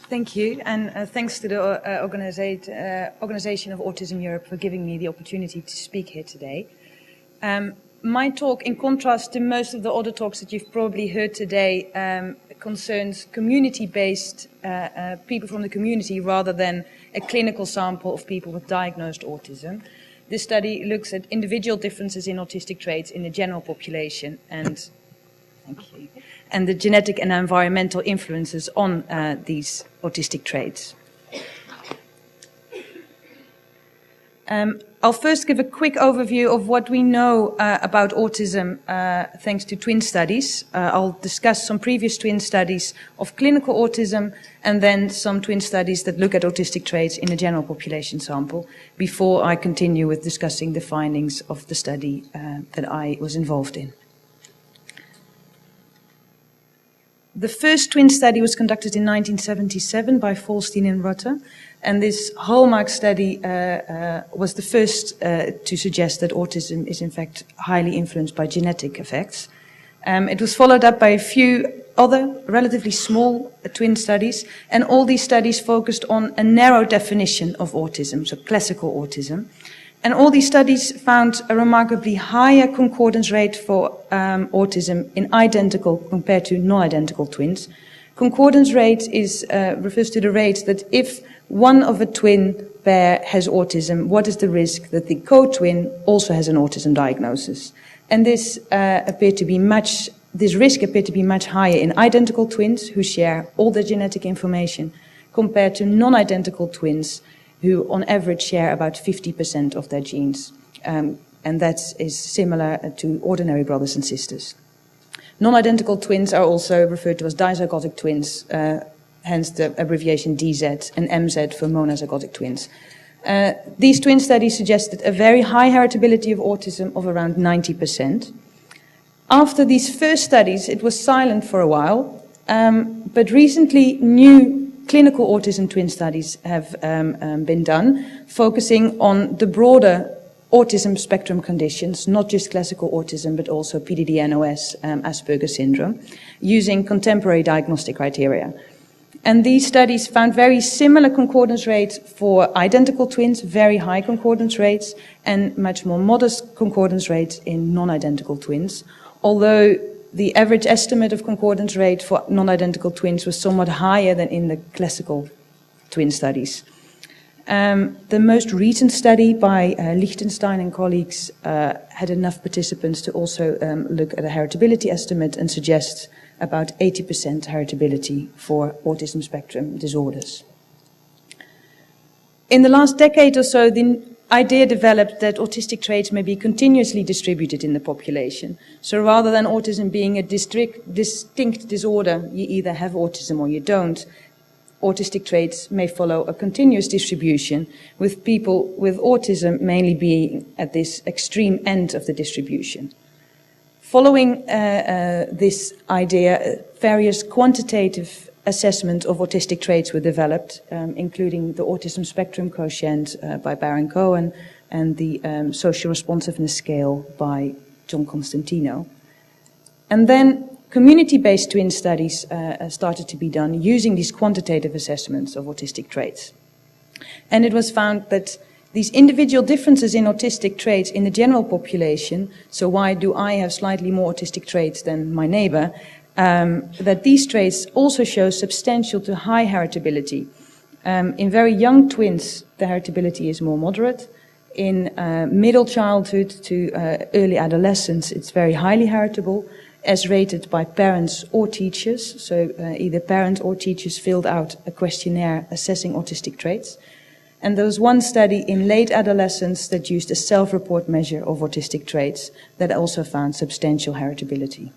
Thank you, and thanks to the Organization of Autism Europe for giving me the opportunity to speak here today. My talk, in contrast to most of the other talks that you've probably heard today, concerns community-based people from the community rather than a clinical sample of people with diagnosed autism. This study looks at individual differences in autistic traits in the general population and, thank you, and the genetic and environmental influences on these autistic traits. I'll first give a quick overview of what we know about autism thanks to twin studies. I'll discuss some previous twin studies of clinical autism and then some twin studies that look at autistic traits in a general population sample before I continue with discussing the findings of the study that I was involved in. The first twin study was conducted in 1977 by Folstein and Rutter, and this hallmark study was the first to suggest that autism is in fact highly influenced by genetic effects. It was followed up by a few other relatively small twin studies, and all these studies focused on a narrow definition of autism, so classical autism. And all these studies found a remarkably higher concordance rate for autism in identical compared to non-identical twins. Concordance rate refers to the rate that if one of a twin pair has autism, what is the risk that the co-twin also has an autism diagnosis? And this risk appeared to be much higher in identical twins who share all the genetic information compared to non-identical twins who on average share about 50% of their genes. And that is similar to ordinary brothers and sisters. Non-identical twins are also referred to as dizygotic twins, hence the abbreviation DZ, and MZ for monozygotic twins. These twin studies suggested a very high heritability of autism of around 90%. After these first studies, it was silent for a while, but recently new clinical autism twin studies have been done, focusing on the broader autism spectrum conditions, not just classical autism, but also PDD-NOS, Asperger's syndrome, using contemporary diagnostic criteria. And these studies found very similar concordance rates for identical twins, very high concordance rates, and much more modest concordance rates in non-identical twins, although the average estimate of concordance rate for non-identical twins was somewhat higher than in the classical twin studies. The most recent study by Lichtenstein and colleagues had enough participants to also look at a heritability estimate and suggest about 80% heritability for autism spectrum disorders. In the last decade or so, the idea developed that autistic traits may be continuously distributed in the population. So rather than autism being a distinct disorder, you either have autism or you don't, autistic traits may follow a continuous distribution, with people with autism mainly being at this extreme end of the distribution. Following this idea, various quantitative assessments of autistic traits were developed, including the autism spectrum quotient by Baron Cohen and the social responsiveness scale by John Constantino. And then community-based twin studies started to be done using these quantitative assessments of autistic traits. And it was found that these individual differences in autistic traits in the general population, so why do I have slightly more autistic traits than my neighbor, that these traits also show substantial to high heritability. In very young twins, the heritability is more moderate. In middle childhood to early adolescence, it's very highly heritable, as rated by parents or teachers. So either parents or teachers filled out a questionnaire assessing autistic traits. And there was one study in late adolescence that used a self-report measure of autistic traits that also found substantial heritability.